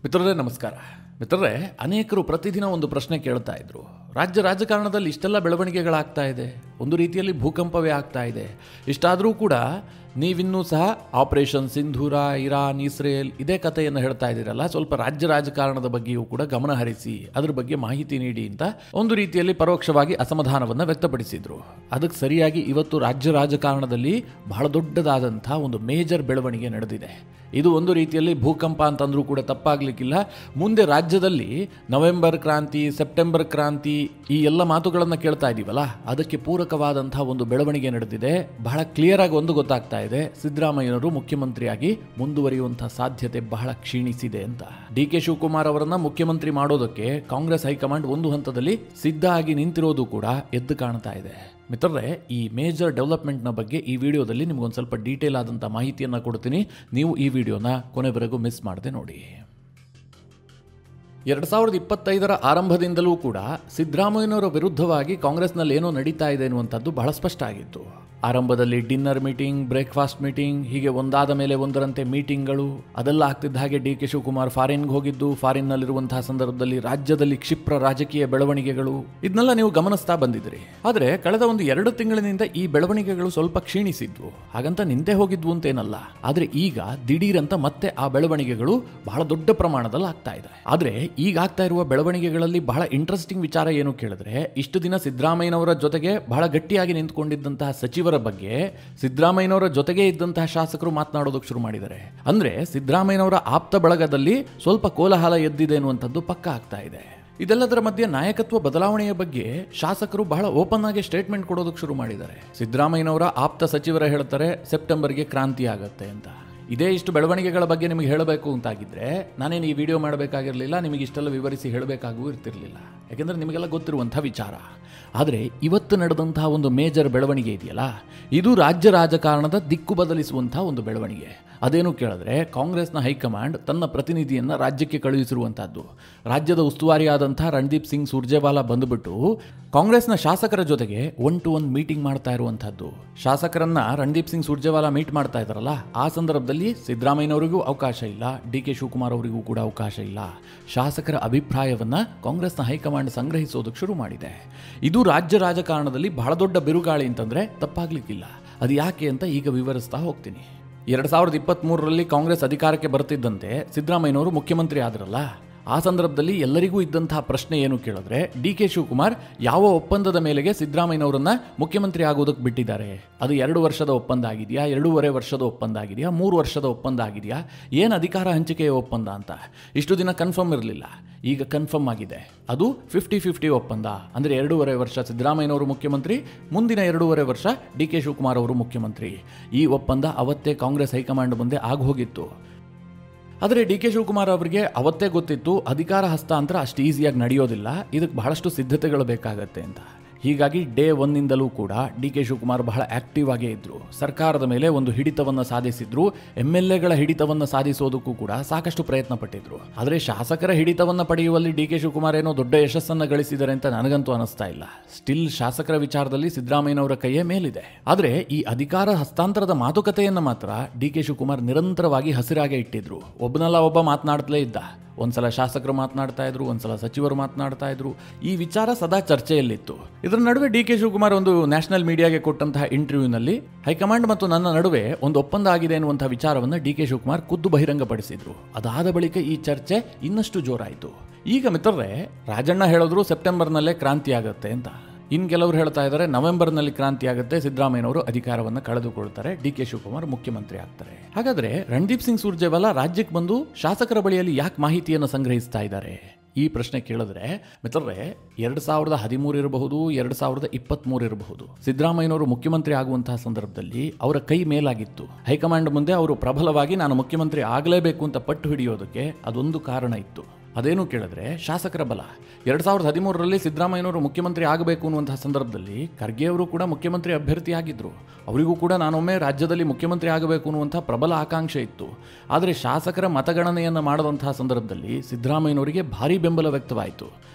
ಮಿತ್ರರೇ ನಮಸ್ಕಾರ. ಮಿತ್ರರೇ, ಅನೇಕರು ಪ್ರತಿದಿನ ಒಂದು ಪ್ರಶ್ನೆ ಕೇಳ್ತಾ ಇದ್ರು. ರಾಜ್ಯ ರಾಜಕಾರಣದಲ್ಲಿ ಇಷ್ಟೆಲ್ಲ ಬೆಳವಣಿಗೆಗಳಾಗ್ತಾ ಇದೆ, ಒಂದು ರೀತಿಯಲ್ಲಿ ಭೂಕಂಪವೇ ಆಗ್ತಾ ಇದೆ. ಇಷ್ಟಾದರೂ ಕೂಡ ನೀವಿನ್ನೂ ಸಹ ಆಪರೇಷನ್ ಸಿಂಧೂರ, ಇರಾನ್, ಇಸ್ರೇಲ್ ಇದೇ ಕಥೆಯನ್ನು ಹೇಳ್ತಾ ಇದ್ದೀರಲ್ಲ, ಸ್ವಲ್ಪ ರಾಜ್ಯ ರಾಜಕಾರಣದ ಬಗ್ಗೆಯೂ ಕೂಡ ಗಮನ ಹರಿಸಿ, ಅದ್ರ ಬಗ್ಗೆ ಮಾಹಿತಿ ನೀಡಿ ಅಂತ ಒಂದು ರೀತಿಯಲ್ಲಿ ಪರೋಕ್ಷವಾಗಿ ಅಸಮಾಧಾನವನ್ನು ವ್ಯಕ್ತಪಡಿಸಿದ್ರು. ಅದಕ್ಕೆ ಸರಿಯಾಗಿ ಇವತ್ತು ರಾಜ್ಯ ರಾಜಕಾರಣದಲ್ಲಿ ಬಹಳ ದೊಡ್ಡದಾದಂಥ ಒಂದು ಮೇಜರ್ ಬೆಳವಣಿಗೆ ನಡೆದಿದೆ. ಇದು ಒಂದು ರೀತಿಯಲ್ಲಿ ಭೂಕಂಪ ಅಂತಂದ್ರೂ ಕೂಡ ತಪ್ಪಾಗಲಿಕ್ಕಿಲ್ಲ. ಮುಂದೆ ರಾಜ್ಯದಲ್ಲಿ ನವೆಂಬರ್ ಕ್ರಾಂತಿ, ಸೆಪ್ಟೆಂಬರ್ ಕ್ರಾಂತಿ ಈ ಎಲ್ಲ ಮಾತುಗಳನ್ನು ಕೇಳ್ತಾ ಇದ್ದೀವಲ್ಲ, ಅದಕ್ಕೆ ಪೂರಕವಾದಂಥ ಒಂದು ಬೆಳವಣಿಗೆ ನಡೆದಿದೆ. ಬಹಳ ಕ್ಲಿಯರ್ ಆಗಿ ಒಂದು ಗೊತ್ತಾಗ್ತಾ ಇದೆ, ಸಿದ್ದರಾಮಯ್ಯನವರು ಮುಖ್ಯಮಂತ್ರಿಯಾಗಿ ಮುಂದುವರಿಯುವಂತಹ ಸಾಧ್ಯತೆ ಬಹಳ ಕ್ಷೀಣಿಸಿದೆ ಅಂತ. ಡಿ.ಕೆ. ಶಿವಕುಮಾರ್ ಅವರನ್ನ ಮುಖ್ಯಮಂತ್ರಿ ಮಾಡೋದಕ್ಕೆ ಕಾಂಗ್ರೆಸ್ ಹೈಕಮಾಂಡ್ ಒಂದು ಹಂತದಲ್ಲಿ ಸಿದ್ಧ ಆಗಿ ನಿಂತಿರೋದು ಕೂಡ ಎದ್ದು ಕಾಣ್ತಾ ಇದೆ. ಮಿತ್ರರೇ, ಈ ಮೇಜರ್ ಡೆವಲಪ್ಮೆಂಟ್ನ ಬಗ್ಗೆ ಈ ವಿಡಿಯೋದಲ್ಲಿ ನಿಮಗೊಂದು ಸ್ವಲ್ಪ ಡೀಟೇಲ್ ಆದಂಥ ಮಾಹಿತಿಯನ್ನು ಕೊಡ್ತೀನಿ. ನೀವು ಈ ವಿಡಿಯೋನ ಕೊನೆವರೆಗೂ ಮಿಸ್ ಮಾಡದೆ ನೋಡಿ. 2025 ಆರಂಭದಿಂದಲೂ ಕೂಡ ಸಿದ್ದರಾಮಯ್ಯನವರ ವಿರುದ್ಧವಾಗಿ ಕಾಂಗ್ರೆಸ್ನಲ್ಲಿ ಏನೋ ನಡೀತಾ ಇದೆ ಎನ್ನುವಂಥದ್ದು ಬಹಳ ಸ್ಪಷ್ಟ ಆಗಿತ್ತು. ಆರಂಭದಲ್ಲಿ ಡಿನ್ನರ್ ಮೀಟಿಂಗ್, ಬ್ರೇಕ್ಫಾಸ್ಟ್ ಮೀಟಿಂಗ್, ಹೀಗೆ ಒಂದಾದ ಮೇಲೆ ಒಂದರಂತೆ ಮೀಟಿಂಗ್ಗಳು, ಅದೆಲ್ಲ ಆಗ್ತಿದ್ದ ಹಾಗೆ ಡಿ.ಕೆ. ಶಿವಕುಮಾರ್ ಫಾರಿನ್ಗೆ ಹೋಗಿದ್ದು, ಫಾರಿನ್ನಲ್ಲಿರುವಂತಹ ಸಂದರ್ಭದಲ್ಲಿ ರಾಜ್ಯದಲ್ಲಿ ಕ್ಷಿಪ್ರ ರಾಜಕೀಯ ಬೆಳವಣಿಗೆಗಳು, ಇದನ್ನೆಲ್ಲ ನೀವು ಗಮನಿಸ್ತಾ ಬಂದಿದ್ರಿ. ಆದರೆ ಕಳೆದ ಒಂದು 2 ತಿಂಗಳಿನಿಂದ ಈ ಬೆಳವಣಿಗೆಗಳು ಸ್ವಲ್ಪ ಕ್ಷೀಣಿಸಿದ್ವು. ಹಾಗಂತ ನಿಂತೆ ಹೋಗಿದ್ವು ಅಂತೇನಲ್ಲ. ಆದರೆ ಈಗ ದಿಢೀರಂತ ಮತ್ತೆ ಆ ಬೆಳವಣಿಗೆಗಳು ಬಹಳ ದೊಡ್ಡ ಪ್ರಮಾಣದಲ್ಲಿ ಆಗ್ತಾ ಇದೆ. ಆದರೆ ಈಗ ಆಗ್ತಾ ಇರುವ ಬೆಳವಣಿಗೆಗಳಲ್ಲಿ ಬಹಳ ಇಂಟ್ರೆಸ್ಟಿಂಗ್ ವಿಚಾರ ಏನು ಕೇಳಿದ್ರೆ, ಇಷ್ಟು ದಿನ ಸಿದ್ದರಾಮಯ್ಯನವರ ಜೊತೆಗೆ ಬಹಳ ಗಟ್ಟಿಯಾಗಿ ನಿಂತ್ಕೊಂಡಿದ್ದಂತಹ ಸಚಿವರ ಬಗ್ಗೆ ಸಿದ್ದರಾಮಯ್ಯನವರ ಜೊತೆಗೆ ಇದ್ದಂತಹ ಶಾಸಕರು ಮಾತನಾಡೋದಕ್ಕೆ ಶುರು ಮಾಡಿದ್ದಾರೆ. ಅಂದ್ರೆ ಸಿದ್ದರಾಮಯ್ಯನವರ ಆಪ್ತ ಬಳಗದಲ್ಲಿ ಸ್ವಲ್ಪ ಕೋಲಾಹಲ ಎದ್ದಿದೆ ಎನ್ನುವಂಥದ್ದು ಪಕ್ಕ ಆಗ್ತಾ ಇದೆ. ಇದೆಲ್ಲದರ ಮಧ್ಯೆ ನಾಯಕತ್ವ ಬದಲಾವಣೆಯ ಬಗ್ಗೆ ಶಾಸಕರು ಬಹಳ ಓಪನ್ ಆಗಿ ಸ್ಟೇಟ್ಮೆಂಟ್ ಕೊಡೋದಕ್ಕೆ ಶುರು ಮಾಡಿದ್ದಾರೆ. ಸಿದ್ದರಾಮಯ್ಯನವರ ಆಪ್ತ ಸಚಿವರ ಹೇಳ್ತಾರೆ ಸೆಪ್ಟೆಂಬರ್ಗೆ ಕ್ರಾಂತಿ ಆಗತ್ತೆ ಅಂತ. ಇದೇ ಇಷ್ಟು ಬೆಳವಣಿಗೆಗಳ ಬಗ್ಗೆ ನಿಮಗೆ ಹೇಳಬೇಕು ಅಂತಾಗಿದ್ರೆ ನಾನೇನು ಈ ವಿಡಿಯೋ ಮಾಡಬೇಕಾಗಿರಲಿಲ್ಲ, ನಿಮಗೆ ಇಷ್ಟೆಲ್ಲ ವಿವರಿಸಿ ಹೇಳಬೇಕಾಗೂ ಇರ್ತಿರ್ಲಿಲ್ಲ. ಯಾಕೆಂದರೆ ನಿಮಗೆಲ್ಲ ಗೊತ್ತಿರುವಂಥ ವಿಚಾರ. ಆದರೆ ಇವತ್ತು ನಡೆದಂತಹ ಒಂದು ಮೇಜರ್ ಬೆಳವಣಿಗೆ ಇದೆಯಲ್ಲ, ಇದು ರಾಜ್ಯ ರಾಜಕಾರಣದ ದಿಕ್ಕು ಬದಲಿಸುವಂಥ ಒಂದು ಬೆಳವಣಿಗೆ. ಅದೇನು ಕೇಳಿದ್ರೆ, ಕಾಂಗ್ರೆಸ್ನ ಹೈಕಮಾಂಡ್ ತನ್ನ ಪ್ರತಿನಿಧಿಯನ್ನು ರಾಜ್ಯಕ್ಕೆ ಕಳುಹಿಸಿರುವಂಥದ್ದು. ರಾಜ್ಯದ ಉಸ್ತುವಾರಿಯಾದಂಥ ರಣದೀಪ್ ಸಿಂಗ್ ಸುರ್ಜೇವಾಲಾ ಬಂದುಬಿಟ್ಟು ಕಾಂಗ್ರೆಸ್ನ ಶಾಸಕರ ಜೊತೆಗೆ 1-to-1 ಮೀಟಿಂಗ್ ಮಾಡ್ತಾ ಇರುವಂಥದ್ದು. ಶಾಸಕರನ್ನ ರಣದೀಪ್ ಸಿಂಗ್ ಸುರ್ಜೇವಾಲಾ ಮೀಟ್ ಮಾಡ್ತಾ ಇದ್ದಾರಲ್ಲ, ಆ ಸಂದರ್ಭದಲ್ಲಿ ಸಿದ್ದರಾಮಯ್ಯನವರಿಗೂ ಅವಕಾಶ ಇಲ್ಲ, ಡಿ.ಕೆ. ಶಿವಕುಮಾರ್ ಅವರಿಗೂ ಕೂಡ ಅವಕಾಶ ಇಲ್ಲ. ಶಾಸಕರ ಅಭಿಪ್ರಾಯವನ್ನ ಕಾಂಗ್ರೆಸ್ನ ಹೈಕಮಾಂಡ್ ಸಂಗ್ರಹಿಸೋದಕ್ಕೆ ಶುರು ಮಾಡಿದೆ. ಇದು ರಾಜ್ಯ ರಾಜಕಾರಣದಲ್ಲಿ ಬಹಳ ದೊಡ್ಡ ಬಿರುಗಾಳಿ ಅಂತಂದ್ರೆ ತಪ್ಪಾಗ್ಲಿಕ್ಕಿಲ್ಲ. ಅದು ಯಾಕೆ ಅಂತ ಈಗ ವಿವರಿಸ್ತಾ ಹೋಗ್ತೀನಿ. 2023ರಲ್ಲಿ ಕಾಂಗ್ರೆಸ್ ಅಧಿಕಾರಕ್ಕೆ ಬರ್ತಿದ್ದಂತೆ ಸಿದ್ದರಾಮಯ್ಯನವರು ಮುಖ್ಯಮಂತ್ರಿ ಆದ್ರಲ್ಲ, ಆ ಸಂದರ್ಭದಲ್ಲಿ ಎಲ್ಲರಿಗೂ ಇದ್ದಂತಹ ಪ್ರಶ್ನೆ ಏನು ಕೇಳಿದ್ರೆ, ಡಿ.ಕೆ. ಶಿವಕುಮಾರ್ ಯಾವ ಒಪ್ಪಂದದ ಮೇಲೆಗೆ ಸಿದ್ದರಾಮಯ್ಯನವರನ್ನ ಮುಖ್ಯಮಂತ್ರಿ ಆಗೋದಕ್ಕೆ ಬಿಟ್ಟಿದ್ದಾರೆ? ಅದು 2 ವರ್ಷದ ಒಪ್ಪಂದ ಆಗಿದೆಯಾ, 2.5 ವರ್ಷದ ಒಪ್ಪಂದ ಆಗಿದೆಯಾ, 3 ವರ್ಷದ ಒಪ್ಪಂದ ಆಗಿದೆಯಾ, ಏನು ಅಧಿಕಾರ ಹಂಚಿಕೆಯ ಒಪ್ಪಂದ ಅಂತ ಇಷ್ಟು ದಿನ ಕನ್ಫರ್ಮ್ ಇರಲಿಲ್ಲ. ಈಗ ಕನ್ಫರ್ಮ್ ಆಗಿದೆ. ಅದು 50-50 ಒಪ್ಪಂದ. ಅಂದರೆ 2.5 ವರ್ಷ ಸಿದ್ದರಾಮಯ್ಯನವರು ಮುಖ್ಯಮಂತ್ರಿ, ಮುಂದಿನ 2.5 ವರ್ಷ ಡಿ.ಕೆ. ಶಿವಕುಮಾರ್ ಅವರು ಮುಖ್ಯಮಂತ್ರಿ. ಈ ಒಪ್ಪಂದ ಅವತ್ತೇ ಕಾಂಗ್ರೆಸ್ ಹೈಕಮಾಂಡ್ ಮುಂದೆ ಆಗೋಗಿತ್ತು. ಆದರೆ ಡಿ.ಕೆ. ಶಿವಕುಮಾರ್ ಅವರಿಗೆ ಅವತ್ತೇ ಗೊತ್ತಿತ್ತು ಅಧಿಕಾರ ಹಸ್ತಾಂತರ ಅಷ್ಟು ಈಸಿಯಾಗಿ ನಡೆಯೋದಿಲ್ಲ, ಇದಕ್ಕೆ ಬಹಳಷ್ಟು ಸಿದ್ಧತೆಗಳು ಬೇಕಾಗತ್ತೆ ಅಂತ. ಹೀಗಾಗಿ ಡೇ 1ನಿಂದಲೂ ಕೂಡ ಡಿ.ಕೆ. ಶಿವಕುಮಾರ್ ಬಹಳ ಆಕ್ಟಿವ್ ಆಗೇ ಇದ್ರು. ಸರ್ಕಾರದ ಮೇಲೆ ಒಂದು ಹಿಡಿತವನ್ನು ಸಾಧಿಸಿದ್ರು. MLAಗಳ ಹಿಡಿತವನ್ನು ಸಾಧಿಸೋದಕ್ಕೂ ಕೂಡ ಸಾಕಷ್ಟು ಪ್ರಯತ್ನ ಪಟ್ಟಿದ್ರು. ಆದರೆ ಶಾಸಕರ ಹಿಡಿತವನ್ನು ಪಡೆಯುವಲ್ಲಿ ಡಿ.ಕೆ. ಶಿವಕುಮಾರ್ ಏನೋ ದೊಡ್ಡ ಯಶಸ್ಸನ್ನು ಗಳಿಸಿದ್ದಾರೆ ಅಂತ ನನಗಂತೂ ಅನಿಸ್ತಾ ಇಲ್ಲ. ಸ್ಟಿಲ್ ಶಾಸಕರ ವಿಚಾರದಲ್ಲಿ ಸಿದ್ದರಾಮಯ್ಯನವರ ಕೈಯೇ ಮೇಲಿದೆ. ಆದರೆ ಈ ಅಧಿಕಾರ ಹಸ್ತಾಂತರದ ಮಾತುಕತೆಯನ್ನು ಮಾತ್ರ ಡಿ.ಕೆ. ಶಿವಕುಮಾರ್ ನಿರಂತರವಾಗಿ ಹಸಿರಾಗೆ ಇಟ್ಟಿದ್ರು. ಒಬ್ಬನಲ್ಲ ಒಬ್ಬ ಮಾತನಾಡ್ತಲೇ ಇದ್ದ. ಒಂದ್ಸಲ ಶಾಸಕರು ಮಾತನಾಡ್ತಾ ಇದ್ರು, ಒಂದ್ಸಲ ಸಚಿವರು ಮಾತನಾಡ್ತಾ ಇದ್ರು. ಈ ವಿಚಾರ ಸದಾ ಚರ್ಚೆಯಲ್ಲಿತ್ತು. ಇದರ ನಡುವೆ ಡಿ.ಕೆ. ಶಿವಕುಮಾರ್ ಒಂದು ನ್ಯಾಷನಲ್ ಮೀಡಿಯಾಗೆ ಕೊಟ್ಟಂತಹ ಇಂಟರ್ವ್ಯೂನಲ್ಲಿ ಹೈಕಮಾಂಡ್ ಮತ್ತು ನನ್ನ ನಡುವೆ ಒಂದು ಒಪ್ಪಂದ ಆಗಿದೆ ಎನ್ನುವಂತಹ ವಿಚಾರವನ್ನು ಡಿ.ಕೆ. ಶಿವಕುಮಾರ್ ಖುದ್ದು ಬಹಿರಂಗಪಡಿಸಿದ್ರು. ಅದಾದ ಬಳಿಕ ಈ ಚರ್ಚೆ ಇನ್ನಷ್ಟು ಜೋರಾಯಿತು. ಈಗ ಮಿತ್ರರೇ, ರಾಜಣ್ಣ ಹೇಳಿದ್ರು ಸೆಪ್ಟೆಂಬರ್ನಲ್ಲೇ ಕ್ರಾಂತಿ ಆಗುತ್ತೆ ಅಂತ. ಇನ್ನು ಕೆಲವರು ಹೇಳ್ತಾ ಇದ್ದಾರೆ ನವೆಂಬರ್ನಲ್ಲಿ ಕ್ರಾಂತಿ ಆಗುತ್ತೆ, ಸಿದ್ದರಾಮಯ್ಯನವರು ಅಧಿಕಾರವನ್ನು ಕಳೆದುಕೊಳ್ತಾರೆ, ಡಿ.ಕೆ. ಶಿವಕುಮಾರ್ ಮುಖ್ಯಮಂತ್ರಿ ಆಗ್ತಾರೆ. ಹಾಗಾದ್ರೆ ರಣದೀಪ್ ಸಿಂಗ್ ಸುರ್ಜೇವಾಲಾ ರಾಜ್ಯಕ್ಕೆ ಬಂದು ಶಾಸಕರ ಬಳಿಯಲ್ಲಿ ಯಾಕೆ ಮಾಹಿತಿಯನ್ನು ಸಂಗ್ರಹಿಸ್ತಾ ಇದ್ದಾರೆ? ಈ ಪ್ರಶ್ನೆ ಕೇಳಿದ್ರೆ ಮಿತ್ರರೇ, 2013 ಇರಬಹುದು, 2023 ಇರಬಹುದು, ಸಿದ್ದರಾಮಯ್ಯನವರು ಮುಖ್ಯಮಂತ್ರಿ ಆಗುವಂತಹ ಸಂದರ್ಭದಲ್ಲಿ ಅವರ ಕೈ ಮೇಲಾಗಿತ್ತು. ಹೈಕಮಾಂಡ್ ಮುಂದೆ ಅವರು ಪ್ರಬಲವಾಗಿ ನಾನು ಮುಖ್ಯಮಂತ್ರಿ ಆಗಲೇಬೇಕು ಅಂತ ಪಟ್ಟು ಹಿಡಿಯೋದಕ್ಕೆ ಅದೊಂದು ಕಾರಣ ಇತ್ತು. ಅದೇನು ಕೇಳಿದ್ರೆ ಶಾಸಕರ ಬಲ. 2013ರಲ್ಲಿ ಸಿದ್ದರಾಮಯ್ಯನವರು ಮುಖ್ಯಮಂತ್ರಿ ಆಗಬೇಕು ಅನ್ನುವಂತಹ ಸಂದರ್ಭದಲ್ಲಿ ಖರ್ಗೆ ಅವರು ಕೂಡ ಮುಖ್ಯಮಂತ್ರಿ ಅಭ್ಯರ್ಥಿ ಆಗಿದ್ರು. ಅವರಿಗೂ ಕೂಡ ನಾನೊಮ್ಮೆ ರಾಜ್ಯದಲ್ಲಿ ಮುಖ್ಯಮಂತ್ರಿ ಆಗಬೇಕು ಅನ್ನುವಂಥ ಪ್ರಬಲ ಆಕಾಂಕ್ಷೆ ಇತ್ತು. ಆದರೆ ಶಾಸಕರ ಮತಗಣನೆಯನ್ನು ಮಾಡದಂತಹ ಸಂದರ್ಭದಲ್ಲಿ ಸಿದ್ದರಾಮಯ್ಯನವರಿಗೆ ಭಾರಿ ಬೆಂಬಲ ವ್ಯಕ್ತವಾಯಿತು.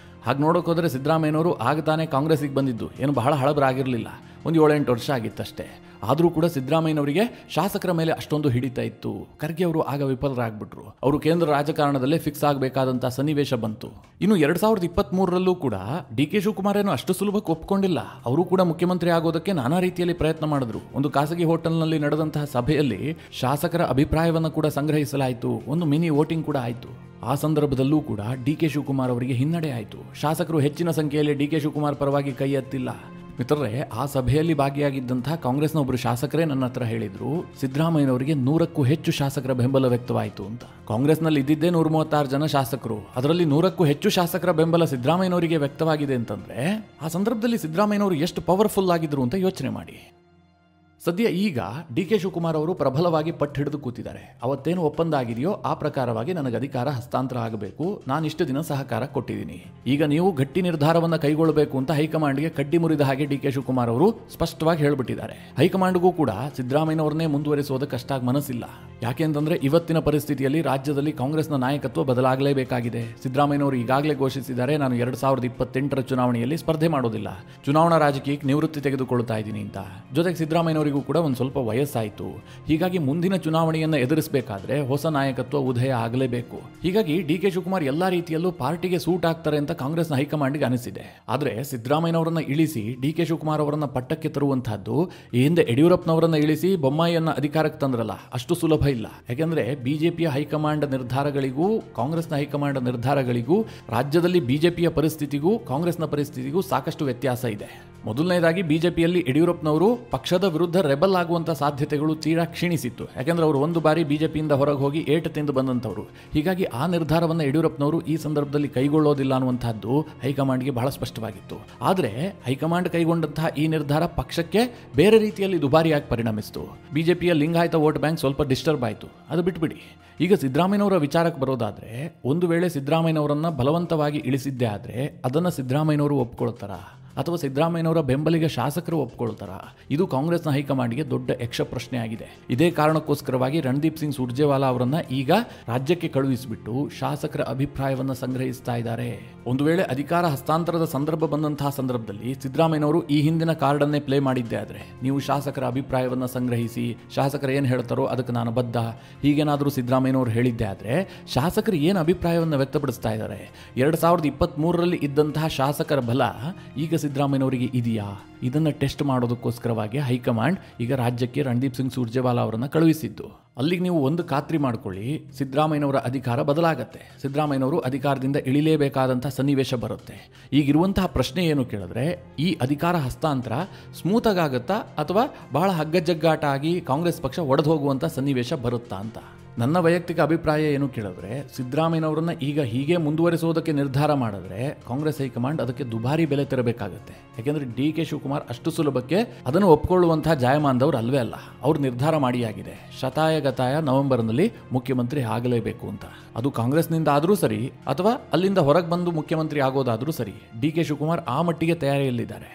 ಹಾಗೆ ನೋಡೋಕೆ ಹೋದರೆ ಸಿದ್ದರಾಮಯ್ಯನವರು ಆಗ ತಾನೇ ಕಾಂಗ್ರೆಸ್ಸಿಗೆ ಬಂದಿದ್ದು, ಏನು ಬಹಳ ಹಳಬರಾಗಿರಲಿಲ್ಲ, ಒಂದು 7-8 ವರ್ಷ ಆಗಿತ್ತಷ್ಟೇ. ಆದರೂ ಕೂಡ ಸಿದ್ದರಾಮಯ್ಯನವರಿಗೆ ಶಾಸಕರ ಮೇಲೆ ಅಷ್ಟೊಂದು ಹಿಡಿತಾ ಇತ್ತು. ಖರ್ಗೆ ಅವರು ಆಗ ವಿಫಲರಾಗ್ಬಿಟ್ರು. ಅವರು ಕೇಂದ್ರ ರಾಜಕಾರಣದಲ್ಲೇ ಫಿಕ್ಸ್ ಆಗಬೇಕಾದಂಥ ಸನ್ನಿವೇಶ ಬಂತು. ಇನ್ನು 2023ರಲ್ಲೂ ಕೂಡ ಡಿ.ಕೆ. ಶಿವಕುಮಾರ್ ಏನು ಅಷ್ಟು ಸುಲಭಕ್ಕೆ ಒಪ್ಕೊಂಡಿಲ್ಲ. ಅವರು ಕೂಡ ಮುಖ್ಯಮಂತ್ರಿ ಆಗೋದಕ್ಕೆ ನಾನಾ ರೀತಿಯಲ್ಲಿ ಪ್ರಯತ್ನ ಮಾಡಿದ್ರು. ಒಂದು ಖಾಸಗಿ ಹೋಟೆಲ್ನಲ್ಲಿ ನಡೆದಂತಹ ಸಭೆಯಲ್ಲಿ ಶಾಸಕರ ಅಭಿಪ್ರಾಯವನ್ನು ಕೂಡ ಸಂಗ್ರಹಿಸಲಾಯಿತು. ಒಂದು ಮಿನಿ ವೋಟಿಂಗ್ ಕೂಡ ಆಯಿತು. ಆ ಸಂದರ್ಭದಲ್ಲೂ ಕೂಡ ಡಿ.ಕೆ. ಶಿವಕುಮಾರ್ ಅವರಿಗೆ ಹಿನ್ನಡೆ ಆಯಿತು. ಶಾಸಕರು ಹೆಚ್ಚಿನ ಸಂಖ್ಯೆಯಲ್ಲಿ ಡಿ.ಕೆ. ಶಿವಕುಮಾರ್ ಪರವಾಗಿ ಕೈ ಎತ್ತಿಲ್ಲ. ಮಿತ್ರರೇ, ಆ ಸಭೆಯಲ್ಲಿ ಭಾಗಿಯಾಗಿದ್ದಂತಹ ಕಾಂಗ್ರೆಸ್ನ ಒಬ್ಬರು ಶಾಸಕರೇ ನನ್ನ ಹತ್ರ ಹೇಳಿದ್ರು, ಸಿದ್ದರಾಮಯ್ಯನವರಿಗೆ 100ಕ್ಕೂ ಹೆಚ್ಚು ಶಾಸಕರ ಬೆಂಬಲ ವ್ಯಕ್ತವಾಯಿತು ಅಂತ. ಕಾಂಗ್ರೆಸ್ನಲ್ಲಿ ಇದ್ದಿದ್ದೇ 136 ಜನ ಶಾಸಕರು, ಅದರಲ್ಲಿ 100ಕ್ಕೂ ಹೆಚ್ಚು ಶಾಸಕರ ಬೆಂಬಲ ಸಿದ್ದರಾಮಯ್ಯನವರಿಗೆ ವ್ಯಕ್ತವಾಗಿದೆ ಅಂತಂದ್ರೆ ಆ ಸಂದರ್ಭದಲ್ಲಿ ಸಿದ್ದರಾಮಯ್ಯನವರು ಎಷ್ಟು ಪವರ್ಫುಲ್ ಆಗಿದ್ರು ಅಂತ ಯೋಚನೆ ಮಾಡಿ. ಸದ್ಯ ಈಗ ಡಿ.ಕೆ. ಶಿವಕುಮಾರ್ ಅವರು ಪ್ರಬಲವಾಗಿ ಪಟ್ಟು ಹಿಡಿದು ಕೂತಿದ್ದಾರೆ. ಅವತ್ತೇನು ಒಪ್ಪಂದ ಆಗಿದೆಯೋ ಆ ಪ್ರಕಾರವಾಗಿ ನನಗೆ ಅಧಿಕಾರ ಹಸ್ತಾಂತರ ಆಗಬೇಕು, ನಾನು ಇಷ್ಟು ದಿನ ಸಹಕಾರ ಕೊಟ್ಟಿದ್ದೀನಿ, ಈಗ ನೀವು ಗಟ್ಟಿ ನಿರ್ಧಾರವನ್ನು ಕೈಗೊಳ್ಳಬೇಕು ಅಂತ ಹೈಕಮಾಂಡ್ಗೆ ಕಡ್ಡಿ ಮುರಿದ ಹಾಗೆ ಡಿ.ಕೆ. ಶಿವಕುಮಾರ್ ಅವರು ಸ್ಪಷ್ಟವಾಗಿ ಹೇಳಿಬಿಟ್ಟಿದ್ದಾರೆ. ಹೈಕಮಾಂಡ್ಗೂ ಕೂಡ ಸಿದ್ದರಾಮಯ್ಯನವರನ್ನೇ ಮುಂದುವರಿಸೋದಕ್ಕೆ ಅಷ್ಟಾಗಿ ಮನಸ್ಸಿಲ್ಲ. ಯಾಕೆಂತಂದ್ರೆ ಇವತ್ತಿನ ಪರಿಸ್ಥಿತಿಯಲ್ಲಿ ರಾಜ್ಯದಲ್ಲಿ ಕಾಂಗ್ರೆಸ್ನ ನಾಯಕತ್ವ ಬದಲಾಗಲೇಬೇಕಾಗಿದೆ. ಸಿದ್ದರಾಮಯ್ಯನವರು ಈಗಾಗಲೇ ಘೋಷಿಸಿದ್ದಾರೆ, ನಾನು 2028ರ ಚುನಾವಣೆಯಲ್ಲಿ ಸ್ಪರ್ಧೆ ಮಾಡೋದಿಲ್ಲ, ಚುನಾವಣಾ ರಾಜಕೀಯಕ್ಕೆ ನಿವೃತ್ತಿ ತೆಗೆದುಕೊಳ್ತಾ ಇದ್ದೀನಿ ಅಂತ. ಜೊತೆಗೆ ಸಿದ್ದರಾಮಯ್ಯನವರಿಗೂ ಕೂಡ ಒಂದು ಸ್ವಲ್ಪ ವಯಸ್ಸಾಯಿತು. ಹೀಗಾಗಿ ಮುಂದಿನ ಚುನಾವಣೆಯನ್ನು ಎದುರಿಸಬೇಕಾದ್ರೆ ಹೊಸ ನಾಯಕತ್ವ ಉದಯ ಆಗಲೇಬೇಕು. ಹೀಗಾಗಿ ಡಿ.ಕೆ. ಶಿವಕುಮಾರ್ ಎಲ್ಲಾ ರೀತಿಯಲ್ಲೂ ಪಾರ್ಟಿಗೆ ಸೂಟ್ ಆಗ್ತಾರೆ ಅಂತ ಕಾಂಗ್ರೆಸ್ನ ಹೈಕಮಾಂಡ್ಗೆ ಅನಿಸಿದೆ. ಆದ್ರೆ ಸಿದ್ದರಾಮಯ್ಯನವರನ್ನ ಇಳಿಸಿ ಡಿ.ಕೆ. ಶಿವಕುಮಾರ್ ಅವರನ್ನ ಪಟ್ಟಕ್ಕೆ ತರುವಂತಹದ್ದು ಈ ಹಿಂದೆ ಯಡಿಯೂರಪ್ಪನವರನ್ನ ಇಳಿಸಿ ಬೊಮ್ಮಾಯಿಯನ್ನ ಅಧಿಕಾರಕ್ಕೆ ತಂದ್ರಲ್ಲ, ಅಷ್ಟು ಸುಲಭ ಇಲ್ಲ. ಯಾಕೆಂದ್ರೆ ಬಿಜೆಪಿಯ ಹೈಕಮಾಂಡ್ ನಿರ್ಧಾರಗಳಿಗೂ ಕಾಂಗ್ರೆಸ್ನ ಹೈಕಮಾಂಡ್ ನಿರ್ಧಾರಗಳಿಗೂ ರಾಜ್ಯದಲ್ಲಿ ಬಿಜೆಪಿಯ ಪರಿಸ್ಥಿತಿಗೂ ಕಾಂಗ್ರೆಸ್ನ ಪರಿಸ್ಥಿತಿಗೂ ಸಾಕಷ್ಟು ವ್ಯತ್ಯಾಸ ಇದೆ. ಮೊದಲನೇದಾಗಿ ಬಿಜೆಪಿಯಲ್ಲಿ ಯಡಿಯೂರಪ್ಪನವರು ಪಕ್ಷದ ವಿರುದ್ಧ ರೆಬಲ್ ಆಗುವಂತ ಸಾಧ್ಯತೆಗಳು ತೀರಾ ಕ್ಷೀಣಿಸಿತ್ತು. ಯಾಕೆಂದ್ರೆ ಅವರು ಒಂದು ಬಾರಿ ಬಿಜೆಪಿಯಿಂದ ಹೊರಗೆ ಹೋಗಿ ಏಟು ತಿಂದು ಬಂದಂತವರು. ಹೀಗಾಗಿ ಆ ನಿರ್ಧಾರವನ್ನು ಯಡಿಯೂರಪ್ಪನವರು ಈ ಸಂದರ್ಭದಲ್ಲಿ ಕೈಗೊಳ್ಳೋದಿಲ್ಲ ಅನ್ನುವಂತಹದ್ದು ಹೈಕಮಾಂಡ್ಗೆ ಬಹಳ ಸ್ಪಷ್ಟವಾಗಿತ್ತು. ಆದರೆ ಹೈಕಮಾಂಡ್ ಕೈಗೊಂಡಂತಹ ಈ ನಿರ್ಧಾರ ಪಕ್ಷಕ್ಕೆ ಬೇರೆ ರೀತಿಯಲ್ಲಿ ದುಬಾರಿಯಾಗಿ ಪರಿಣಮಿಸಿತು. ಬಿಜೆಪಿಯ ಲಿಂಗಾಯತ ವೋಟ್ ಬ್ಯಾಂಕ್ ಸ್ವಲ್ಪ ಡಿಸ್ಟರ್ಬ್ ಆಯಿತು. ಅದು ಬಿಟ್ಬಿಡಿ. ಈಗ ಸಿದ್ದರಾಮಯ್ಯನವರ ವಿಚಾರಕ್ಕೆ ಬರೋದಾದ್ರೆ, ಒಂದು ವೇಳೆ ಸಿದ್ದರಾಮಯ್ಯನವರನ್ನ ಬಲವಂತವಾಗಿ ಇಳಿಸಿದ್ದೇ ಆದ್ರೆ ಅದನ್ನ ಸಿದ್ದರಾಮಯ್ಯನವರು ಒಪ್ಕೊಳ್ತಾರ ಅಥವಾ ಸಿದ್ದರಾಮಯ್ಯನವರ ಬೆಂಬಲಿಗ ಶಾಸಕರು ಒಪ್ಕೊಳ್ತಾರ? ಇದು ಕಾಂಗ್ರೆಸ್ನ ಹೈಕಮಾಂಡ್ಗೆ ದೊಡ್ಡ ಯಕ್ಷ ಪ್ರಶ್ನೆ ಆಗಿದೆ. ಇದೇ ಕಾರಣಕ್ಕೋಸ್ಕರವಾಗಿ ರಣದೀಪ್ ಸಿಂಗ್ ಸುರ್ಜೇವಾಲಾ ಅವರನ್ನ ಈಗ ರಾಜ್ಯಕ್ಕೆ ಕಳುಹಿಸಿಬಿಟ್ಟು ಶಾಸಕರ ಅಭಿಪ್ರಾಯವನ್ನು ಸಂಗ್ರಹಿಸ್ತಾ ಇದ್ದಾರೆ. ಒಂದು ವೇಳೆ ಅಧಿಕಾರ ಹಸ್ತಾಂತರದ ಸಂದರ್ಭ ಬಂದಂತಹ ಸಂದರ್ಭದಲ್ಲಿ ಸಿದ್ದರಾಮಯ್ಯನವರು ಈ ಹಿಂದಿನ ಕಾರ್ಡನ್ನೇ ಪ್ಲೇ ಮಾಡಿದ್ದೇ ಆದ್ರೆ, ನೀವು ಶಾಸಕರ ಅಭಿಪ್ರಾಯವನ್ನು ಸಂಗ್ರಹಿಸಿ, ಶಾಸಕರು ಏನು ಹೇಳ್ತಾರೋ ಅದಕ್ಕೆ ನಾನು ಬದ್ಧ, ಹೀಗೇನಾದರೂ ಸಿದ್ದರಾಮಯ್ಯನವರು ಹೇಳಿದ್ದೇ ಆದ್ರೆ ಶಾಸಕರು ಏನು ಅಭಿಪ್ರಾಯವನ್ನು ವ್ಯಕ್ತಪಡಿಸ್ತಾ ಇದ್ದಾರೆ? 2023ರಲ್ಲಿ ಇದ್ದಂತಹ ಶಾಸಕರ ಬಲ ಈಗ ಸಿದ್ದರಾಮಯ್ಯನವರಿಗೆ ಇದೆಯಾ? ಇದನ್ನು ಟೆಸ್ಟ್ ಮಾಡೋದಕ್ಕೋಸ್ಕರವಾಗಿ ಹೈಕಮಾಂಡ್ ಈಗ ರಾಜ್ಯಕ್ಕೆ ರಣದೀಪ್ ಸಿಂಗ್ ಸುರ್ಜೇವಾಲಾ ಅವರನ್ನು ಕಳುಹಿಸಿದ್ದು. ಅಲ್ಲಿಗೆ ನೀವು ಒಂದು ಖಾತ್ರಿ ಮಾಡ್ಕೊಳ್ಳಿ, ಸಿದ್ದರಾಮಯ್ಯನವರ ಅಧಿಕಾರ ಬದಲಾಗತ್ತೆ. ಸಿದ್ದರಾಮಯ್ಯನವರು ಅಧಿಕಾರದಿಂದ ಇಳಿಲೇಬೇಕಾದಂಥ ಸನ್ನಿವೇಶ ಬರುತ್ತೆ. ಈಗಿರುವಂತಹ ಪ್ರಶ್ನೆ ಏನು ಕೇಳಿದ್ರೆ, ಈ ಅಧಿಕಾರ ಹಸ್ತಾಂತರ ಸ್ಮೂತಾಗಿ ಆಗುತ್ತಾ ಅಥವಾ ಬಹಳ ಹಗ್ಗಜಗ್ಗಾಟ ಆಗಿ ಕಾಂಗ್ರೆಸ್ ಪಕ್ಷ ಒಡೆದು ಹೋಗುವಂಥ ಸನ್ನಿವೇಶ ಬರುತ್ತಾ ಅಂತ. ನನ್ನ ವೈಯಕ್ತಿಕ ಅಭಿಪ್ರಾಯ ಏನು ಕೇಳಿದ್ರೆ, ಸಿದ್ದರಾಮಯ್ಯನವರನ್ನ ಈಗ ಹೀಗೆ ಮುಂದುವರಿಸೋದಕ್ಕೆ ನಿರ್ಧಾರ ಮಾಡಿದ್ರೆ ಕಾಂಗ್ರೆಸ್ ಹೈಕಮಾಂಡ್ ಅದಕ್ಕೆ ದುಬಾರಿ ಬೆಲೆ ತೆರಬೇಕಾಗುತ್ತೆ. ಯಾಕೆಂದ್ರೆ ಡಿ.ಕೆ. ಶಿವಕುಮಾರ್ ಅಷ್ಟು ಸುಲಭಕ್ಕೆ ಅದನ್ನು ಒಪ್ಕೊಳ್ಳುವಂತಹ ಜಾಯಮಾನದವ್ರು ಅಲ್ವೇ ಅಲ್ಲ. ಅವ್ರು ನಿರ್ಧಾರ ಮಾಡಿಯಾಗಿದೆ, ಶತಾಯಗತಾಯ ನವೆಂಬರ್ನಲ್ಲಿ ಮುಖ್ಯಮಂತ್ರಿ ಆಗಲೇಬೇಕು ಅಂತ. ಅದು ಕಾಂಗ್ರೆಸ್ನಿಂದ ಆದರೂ ಸರಿ ಅಥವಾ ಅಲ್ಲಿಂದ ಹೊರಗೆ ಬಂದು ಮುಖ್ಯಮಂತ್ರಿ ಆಗೋದಾದರೂ ಸರಿ, ಡಿ.ಕೆ. ಶಿವಕುಮಾರ್ ಆ ಮಟ್ಟಿಗೆ ತಯಾರಿಯಲ್ಲಿದ್ದಾರೆ.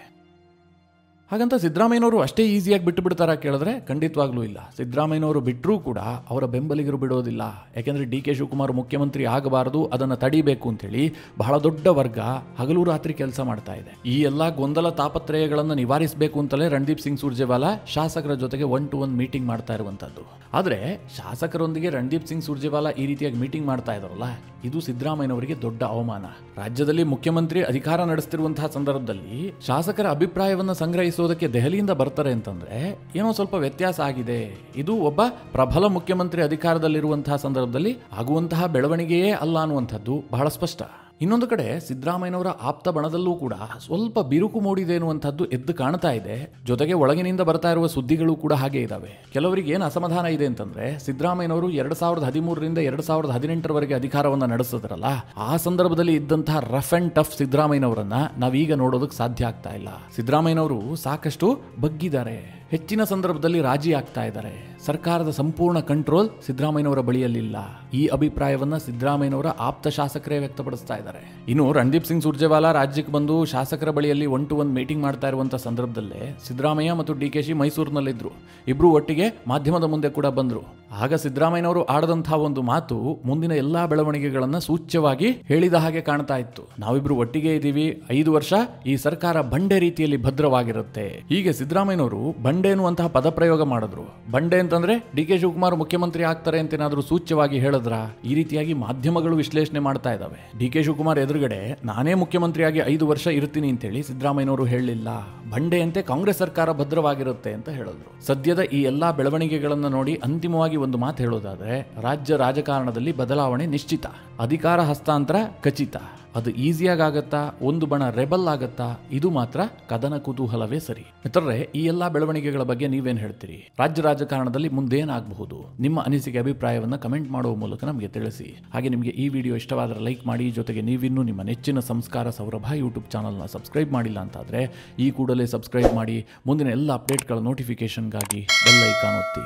ಹಾಗಂತ ಸಿದ್ದರಾಮಯ್ಯನವರು ಅಷ್ಟೇ ಈಸಿಯಾಗಿ ಬಿಟ್ಟು ಬಿಡ್ತಾರ ಕೇಳಿದ್ರೆ ಖಂಡಿತವಾಗ್ಲೂ ಇಲ್ಲ. ಸಿದ್ದರಾಮಯ್ಯನವರು ಬಿಟ್ಟರೂ ಕೂಡ ಅವರ ಬೆಂಬಲಿಗರು ಬಿಡೋದಿಲ್ಲ. ಯಾಕೆಂದರೆ ಡಿ.ಕೆ. ಶಿವಕುಮಾರ್ ಮುಖ್ಯಮಂತ್ರಿ ಆಗಬಾರದು, ಅದನ್ನು ತಡಿಬೇಕು ಅಂತೇಳಿ ಬಹಳ ದೊಡ್ಡ ವರ್ಗ ಹಗಲು ರಾತ್ರಿ ಕೆಲಸ ಮಾಡ್ತಾ ಇದೆ. ಈ ಎಲ್ಲ ಗೊಂದಲ ತಾಪತ್ರಯಗಳನ್ನು ನಿವಾರಿಸಬೇಕು ಅಂತಲೇ ರಣದೀಪ್ ಸಿಂಗ್ ಸುರ್ಜೇವಾಲಾ ಶಾಸಕರ ಜೊತೆಗೆ 1-to-1 ಮೀಟಿಂಗ್ ಮಾಡ್ತಾ ಇರುವಂಥದ್ದು. ಆದರೆ ಶಾಸಕರೊಂದಿಗೆ ರಣದೀಪ್ ಸಿಂಗ್ ಸುರ್ಜೇವಾಲಾ ಈ ರೀತಿಯಾಗಿ ಮೀಟಿಂಗ್ ಮಾಡ್ತಾ ಇದ್ದಾರಲ್ಲ, ಇದು ಸಿದ್ದರಾಮಯ್ಯನವರಿಗೆ ದೊಡ್ಡ ಅವಮಾನ. ರಾಜ್ಯದಲ್ಲಿ ಮುಖ್ಯಮಂತ್ರಿ ಅಧಿಕಾರ ನಡೆಸ್ತಿರುವಂತಹ ಸಂದರ್ಭದಲ್ಲಿ ಶಾಸಕರ ಅಭಿಪ್ರಾಯವನ್ನು ಸಂಗ್ರಹಿಸೋದಕ್ಕೆ ದೆಹಲಿಯಿಂದ ಬರ್ತಾರೆ ಅಂತಂದ್ರೆ ಏನೋ ಸ್ವಲ್ಪ ವ್ಯತ್ಯಾಸ ಆಗಿದೆ. ಇದು ಒಬ್ಬ ಪ್ರಬಲ ಮುಖ್ಯಮಂತ್ರಿ ಅಧಿಕಾರದಲ್ಲಿರುವಂತಹ ಸಂದರ್ಭದಲ್ಲಿ ಆಗುವಂತಹ ಬೆಳವಣಿಗೆಯೇ ಅಲ್ಲ ಅನ್ನುವಂಥದ್ದು ಬಹಳ ಸ್ಪಷ್ಟ. ಇನ್ನೊಂದು ಕಡೆ ಸಿದ್ದರಾಮಯ್ಯನವರ ಆಪ್ತ ಬಣದಲ್ಲೂ ಕೂಡ ಸ್ವಲ್ಪ ಬಿರುಕು ಮೂಡಿದೆ ಎನ್ನುವಂಥದ್ದು ಎದ್ದು ಕಾಣ್ತಾ ಇದೆ. ಜೊತೆಗೆ ಒಳಗಿನಿಂದ ಬರ್ತಾ ಇರುವ ಸುದ್ದಿಗಳು ಕೂಡ ಹಾಗೆ ಇದಾವೆ. ಕೆಲವರಿಗೆ ಏನು ಅಸಮಾಧಾನ ಇದೆ ಅಂತಂದ್ರೆ, ಸಿದ್ದರಾಮಯ್ಯನವರು 2013ರಿಂದ 2018ರವರೆಗೆ ಅಧಿಕಾರವನ್ನು ನಡೆಸಿದ್ರಲ್ಲ, ಆ ಸಂದರ್ಭದಲ್ಲಿ ಇದ್ದಂತಹ ರಫ್ ಅಂಡ್ ಟಫ್ ಸಿದ್ದರಾಮಯ್ಯನವರನ್ನ ನಾವೀಗ ನೋಡೋದಕ್ಕೆ ಸಾಧ್ಯ ಆಗ್ತಾ ಇಲ್ಲ. ಸಿದ್ದರಾಮಯ್ಯನವರು ಸಾಕಷ್ಟು ಬಗ್ಗಿದ್ದಾರೆ, ಹೆಚ್ಚಿನ ಸಂದರ್ಭದಲ್ಲಿ ರಾಜಿ ಆಗ್ತಾ ಇದ್ದಾರೆ. ಸರ್ಕಾರದ ಸಂಪೂರ್ಣ ಕಂಟ್ರೋಲ್ ಸಿದ್ದರಾಮಯ್ಯನವರ ಬಳಿಯಲ್ಲಿಲ್ಲ. ಈ ಅಭಿಪ್ರಾಯವನ್ನ ಸಿದ್ದರಾಮಯ್ಯನವರ ಆಪ್ತ ಶಾಸಕರೇ ವ್ಯಕ್ತಪಡಿಸ್ತಾ ಇದ್ದಾರೆ. ಇನ್ನು ರಣದೀಪ್ ಸಿಂಗ್ ಸುರ್ಜೇವಾಲಾ ರಾಜ್ಯಕ್ಕೆ ಬಂದು ಶಾಸಕರ ಬಳಿಯಲ್ಲಿ 1-to-1 ಮೀಟಿಂಗ್ ಮಾಡ್ತಾ ಇರುವಂತಹ ಸಂದರ್ಭದಲ್ಲೇ ಸಿದ್ದರಾಮಯ್ಯ ಮತ್ತು ಡಿ.ಕೆ.ಶಿ ಮೈಸೂರಿನಲ್ಲಿದ್ರು. ಇಬ್ರು ಒಟ್ಟಿಗೆ ಮಾಧ್ಯಮದ ಮುಂದೆ ಕೂಡ ಬಂದ್ರು. ಆಗ ಸಿದ್ದರಾಮಯ್ಯನವರು ಆಡದಂತಹ ಒಂದು ಮಾತು ಮುಂದಿನ ಎಲ್ಲಾ ಬೆಳವಣಿಗೆಗಳನ್ನ ಸೂಚ್ಯವಾಗಿ ಹೇಳಿದ ಹಾಗೆ ಕಾಣ್ತಾ ಇತ್ತು. ನಾವಿಬ್ರು ಒಟ್ಟಿಗೆ ಇದ್ದೀವಿ, 5 ವರ್ಷ ಈ ಸರ್ಕಾರ ಬಂಡೆ ರೀತಿಯಲ್ಲಿ ಭದ್ರವಾಗಿರುತ್ತೆ. ಹೀಗೆ ಸಿದ್ದರಾಮಯ್ಯನವರು ಬಂಡೆ ಎನ್ನುವಂತಹ ಪದ ಪ್ರಯೋಗ ಮಾಡಿದ್ರು. ಬಂಡೆ ಅಂತಂದ್ರೆ ಡಿ ಕೆ ಶಿವಕುಮಾರ್ ಮುಖ್ಯಮಂತ್ರಿ ಆಗ್ತಾರೆ ಅಂತ ಏನಾದ್ರೂ ಸೂಚ್ಯವಾಗಿ ಹೇಳಿದ್ರ? ಈ ರೀತಿಯಾಗಿ ಮಾಧ್ಯಮಗಳು ವಿಶ್ಲೇಷಣೆ ಮಾಡ್ತಾ ಇದಾವೆ. ಡಿ ಕೆ ಶಿವಕುಮಾರ್ ಎದುರುಗಡೆ ನಾನೇ ಮುಖ್ಯಮಂತ್ರಿಯಾಗಿ 5 ವರ್ಷ ಇರ್ತೀನಿ ಅಂತೇಳಿ ಸಿದ್ದರಾಮಯ್ಯನವರು ಹೇಳಲಿಲ್ಲ. ಬಂಡೆಯಂತೆ ಕಾಂಗ್ರೆಸ್ ಸರ್ಕಾರ ಭದ್ರವಾಗಿರುತ್ತೆ ಅಂತ ಹೇಳಿದ್ರು. ಸದ್ಯದ ಈ ಎಲ್ಲಾ ಬೆಳವಣಿಗೆಗಳನ್ನ ನೋಡಿ ಅಂತಿಮವಾಗಿ ಒಂದು ಮಾತು ಹೇಳೋದಾದ್ರೆ, ರಾಜ್ಯ ರಾಜಕಾರಣದಲ್ಲಿ ಬದಲಾವಣೆ ನಿಶ್ಚಿತ, ಅಧಿಕಾರ ಹಸ್ತಾಂತರ ಖಚಿತ. ಅದು ಈಸಿಯಾಗಿ ಆಗತ್ತಾ, ಒಂದು ಬಣ ರೆಬಲ್ ಆಗತ್ತಾ, ಇದು ಮಾತ್ರ ಕದನ ಕುತೂಹಲವೇ ಸರಿ. ಮಿತ್ರರೇ, ಈ ಎಲ್ಲಾ ಬೆಳವಣಿಗೆಗಳ ಬಗ್ಗೆ ನೀವೇನ್ ಹೇಳ್ತೀರಿ? ರಾಜ್ಯ ರಾಜಕಾರಣದಲ್ಲಿ ಮುಂದೇನಾಗಬಹುದು? ನಿಮ್ಮ ಅನಿಸಿಕೆ ಅಭಿಪ್ರಾಯವನ್ನ ಕಮೆಂಟ್ ಮಾಡುವ ಮೂಲಕ ನಮಗೆ ತಿಳಿಸಿ. ಹಾಗೆ ನಿಮಗೆ ಈ ವಿಡಿಯೋ ಇಷ್ಟವಾದರೆ ಲೈಕ್ ಮಾಡಿ. ಜೊತೆಗೆ ನೀವಿನ್ನೂ ನಿಮ್ಮ ನೆಚ್ಚಿನ ಸಂಸ್ಕಾರ ಸೌರಭ ಯೂಟ್ಯೂಬ್ ಚಾನಲ್ನ ಸಬ್ಸ್ಕ್ರೈಬ್ ಮಾಡಿಲ್ಲ ಅಂತಾದ್ರೆ ಈ ಕೂಡಲೇ ಸಬ್ಸ್ಕ್ರೈಬ್ ಮಾಡಿ. ಮುಂದಿನ ಎಲ್ಲ ಅಪ್ಡೇಟ್ಗಳ ನೋಟಿಫಿಕೇಶನ್ಗಾಗಿ ಬೆಲ್ ಐಕಾನ್ ಒತ್ತಿ.